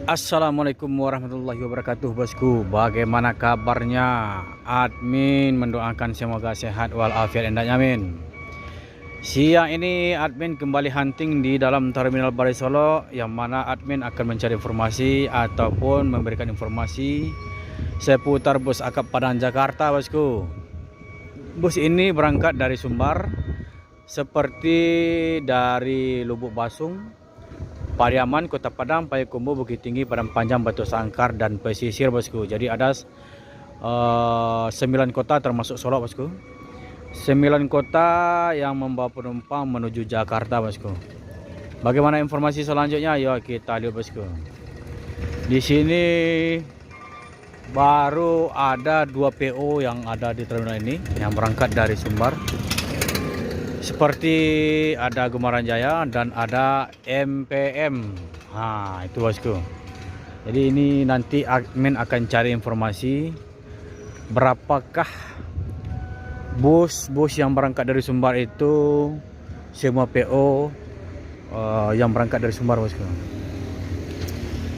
Assalamualaikum warahmatullahi wabarakatuh, bosku. Bagaimana kabarnya? Admin mendoakan semoga sehat walafiat dan nyamin. Siang ini admin kembali hunting di dalam Terminal Balai Solo, yang mana admin akan mencari informasi ataupun memberikan informasi seputar bus akap Padang Jakarta, bosku. Bus ini berangkat dari Sumbar, seperti dari Lubuk Basung, Pariaman, Kota Padang, Payakumbuh, Bukit Tinggi, Padang Panjang, Batu Sangkar, dan pesisir, bosku. Jadi ada 9 kota termasuk Solo, bosku. 9 kota yang membawa penumpang menuju Jakarta, bosku. Bagaimana informasi selanjutnya? Yuk kita lihat, bosku. Di sini baru ada 2 PO yang ada di terminal ini yang berangkat dari Sumbar. Seperti ada Gumaran Jaya dan ada MPM. Nah, itu, bosku. Jadi ini nanti admin akan cari informasi berapakah bus yang berangkat dari Sumbar itu, semua PO yang berangkat dari Sumbar, bosku.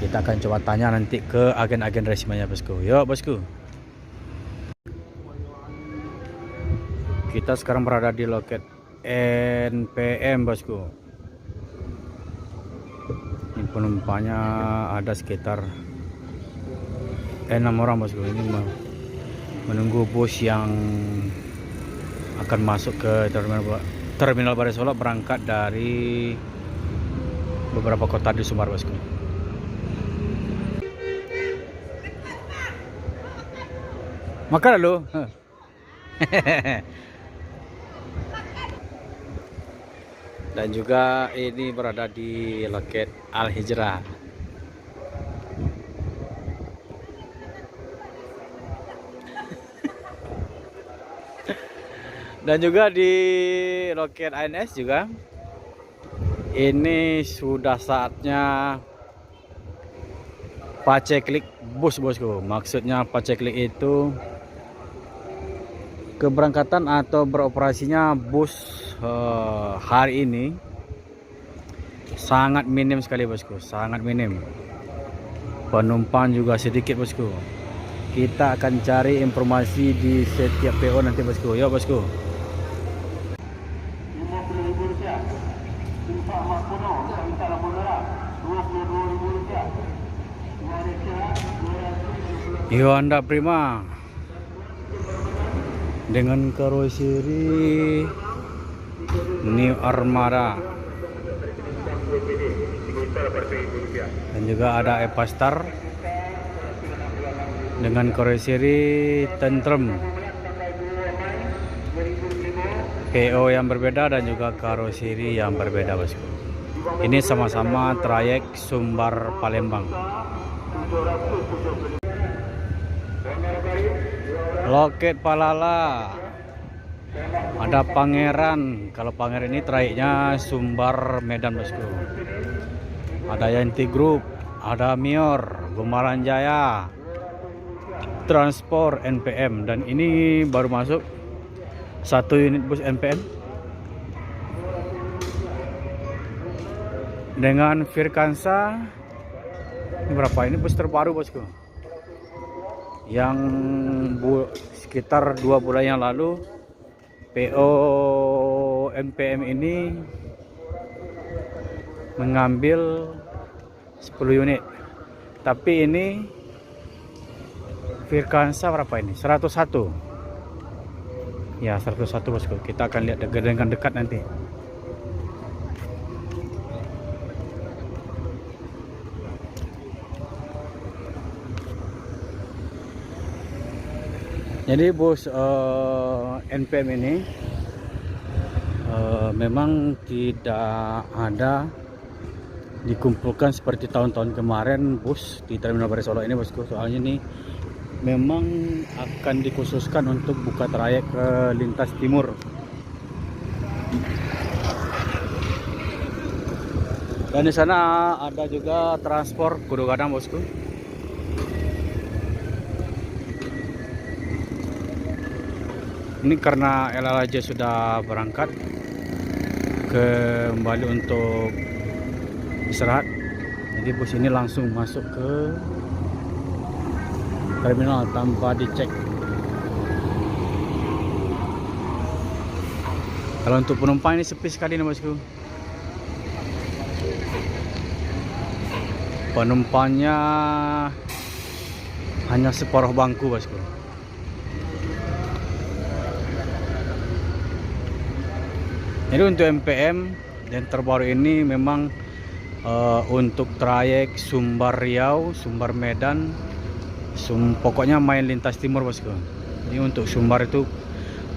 Kita akan coba tanya nanti ke agen-agen resminya, bosku. Yuk, bosku. Kita sekarang berada di loket NPM, bosku. Ini penumpangnya ada sekitar 6 orang, bosku. Ini menunggu bus yang akan masuk ke Terminal Balai Solo, berangkat dari beberapa kota di Sumbar, bosku. Makan lalu. Dan juga ini berada di loket Al Hijrah. Dan juga di loket ANS juga. Ini sudah saatnya paceklik bus, bosku. Maksudnya paceklik itu keberangkatan atau beroperasinya bus hari ini sangat minim sekali, bosku. Sangat minim. Penumpang juga sedikit, bosku. Kita akan cari informasi di setiap PO nanti, bosku. Yuk, bosku. Hyundai Prima dengan karoseri New Armada, dan juga ada Evastar dengan karoseri Tentrem, PO yang berbeda dan juga karoseri yang berbeda, bosku. Ini sama-sama trayek Sumbar Palembang. Loket Palala ada Pangeran. Kalau Pangeran ini trayeknya Sumbar Medan, bosku. Ada Yanti Group, ada Mior, Gumaran Jaya, Transport, NPM. Dan ini baru masuk 1 unit bus NPM dengan Firkansa. Ini berapa? Ini bus terbaru, bosku, yang sekitar 2 bulan yang lalu PO NPM ini mengambil 10 unit. Tapi ini Firkansa berapa ini? 101. Ya, 101, bosku. Kita akan lihat dengan dekat nanti. Jadi bus NPM ini memang tidak ada dikumpulkan seperti tahun-tahun kemarin bus di Terminal Balai Solo ini, bosku. Soalnya ini memang akan dikhususkan untuk buka trayek ke lintas timur. Dan di sana ada juga Transport Kudu Gadang, bosku. Ini karena LLAJ sudah berangkat kembali untuk istirahat, Jadi bus ini langsung masuk ke terminal tanpa dicek. Kalau untuk penumpang ini sepi sekali nih bosku. Penumpangnya hanya separuh bangku bosku. Jadi untuk MPM yang terbaru ini memang untuk trayek Sumbar Riau, Sumbar Medan, pokoknya main lintas timur bosku. Ini untuk Sumbar itu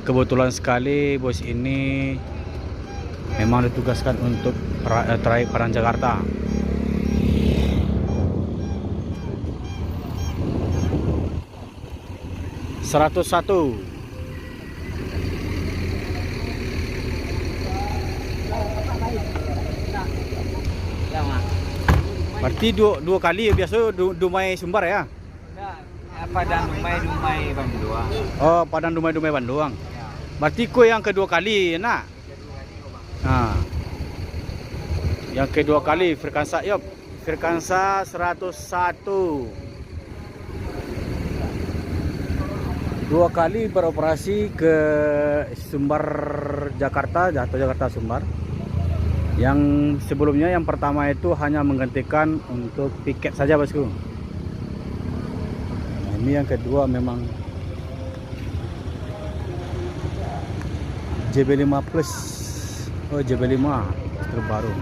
kebetulan sekali bos ini memang ditugaskan untuk trayek Padang Jakarta. "101". Berarti dua kali biasa Dumai Sumbar ya? Padang Dumai Banduang. Oh, Padang Dumai Banduang. Berarti kau yang kedua kali nak? Nah, yang kedua kali Firkansa, yop. Firkansa 101. Dua kali beroperasi ke Sumbar Jakarta, atau Jakarta Sumbar. Yang sebelumnya yang pertama itu hanya menggantikan untuk tiket saja bosku. Nah, ini yang kedua memang JB5 Plus. Oh, JB5 terbaru.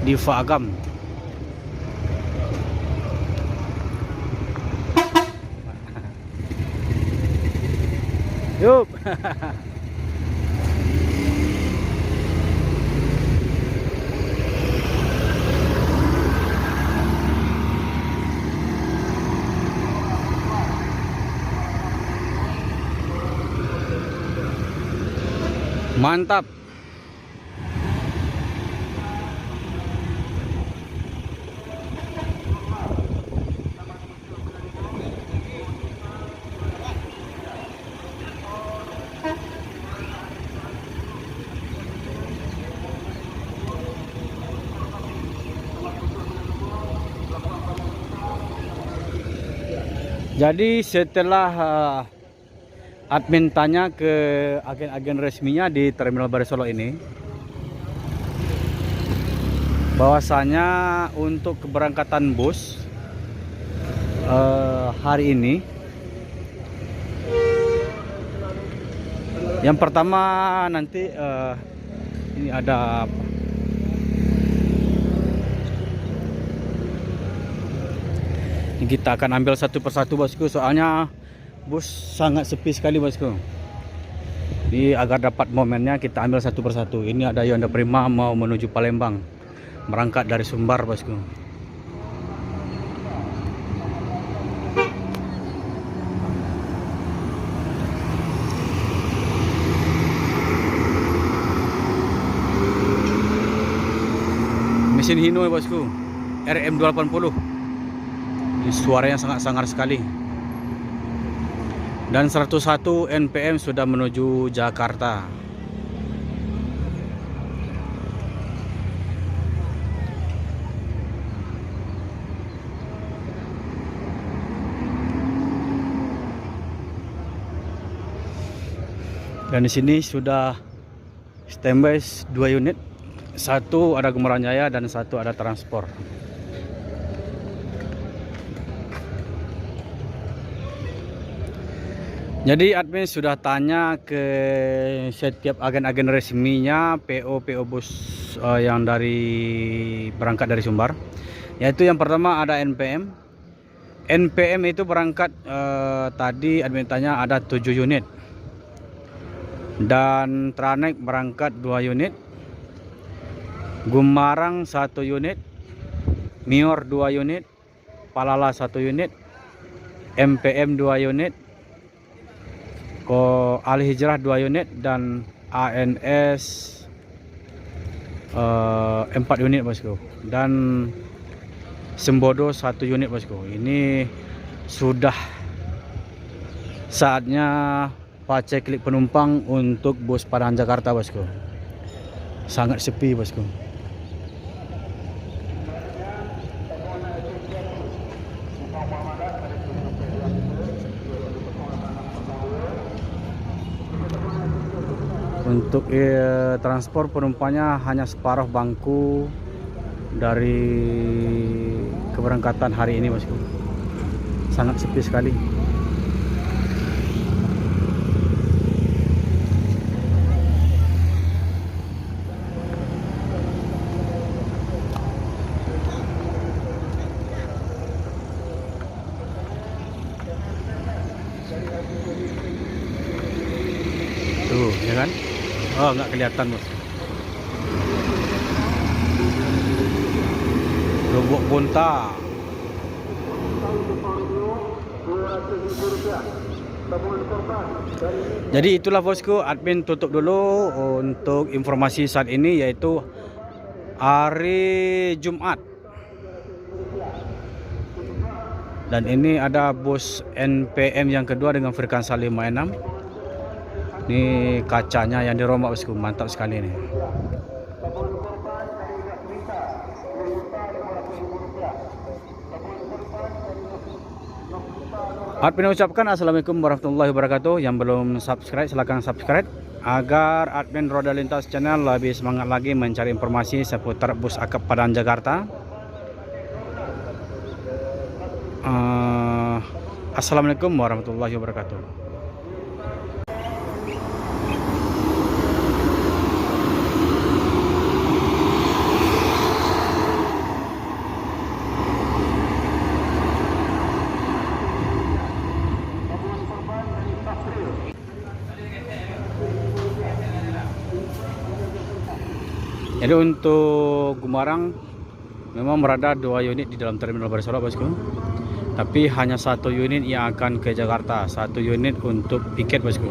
Diva Agam. Yup. Mantap. Jadi setelah admin tanya ke agen-agen resminya di Terminal Baru Solo ini, bahwasanya untuk keberangkatan bus hari ini, yang pertama nanti ini ada kita akan ambil satu persatu bosku, soalnya bus sangat sepi sekali bosku. Jadi agar dapat momennya kita ambil satu persatu. Ini ada Yonda Prima mau menuju Palembang, berangkat dari Sumbar bosku. Mesin Hino bosku, RM280. Ini suaranya sangat sangar sekali. Dan 101 NPM sudah menuju Jakarta. Dan di sini sudah standby 2 unit. Satu ada Gemeran Jaya dan satu ada Transport. Jadi admin sudah tanya ke setiap agen-agen resminya PO bus yang berangkat dari Sumbar. Yaitu yang pertama ada NPM. NPM itu berangkat tadi admin tanya ada 7 unit. Dan Tranek berangkat 2 unit. Gumarang 1 unit. Mior 2 unit. Palala 1 unit. MPM 2 unit. Al Hijrah 2 unit dan ANS 4 unit bosku, dan Sembodo 1 unit bosku. Ini sudah saatnya paceklik penumpang untuk bus Padang Jakarta bosku. Sangat sepi bosku. Untuk transport penumpangnya hanya separuh bangku dari keberangkatan hari ini bosku. Sangat sepi sekali. Tuh, ya kan? Oh, nggak kelihatan bos. Lubuk Bonta. Jadi itulah bosku, admin tutup dulu untuk informasi saat ini, yaitu hari Jumat. Dan ini ada bus NPM yang kedua dengan frekuensi 56. Ini kacanya yang dirombak bosku, mantap sekali nih. Admin ucapkan assalamualaikum warahmatullahi wabarakatuh. Yang belum subscribe silahkan subscribe agar admin Roda Lintas channel lebih semangat lagi mencari informasi seputar bus akap Padang Jakarta. Assalamualaikum warahmatullahi wabarakatuh. Jadi untuk Gumarang memang berada 2 unit di dalam terminal Barisolo bosku. Tapi hanya 1 unit yang akan ke Jakarta, 1 unit untuk tiket bosku.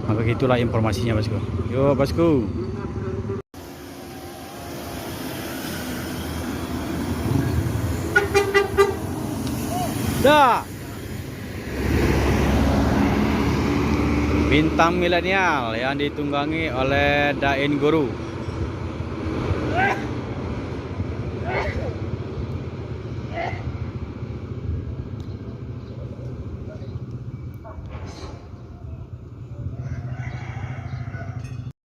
Maka itulah informasinya bosku. Yuk bosku. Dah. Bintang milenial yang ditunggangi oleh Dain Guru.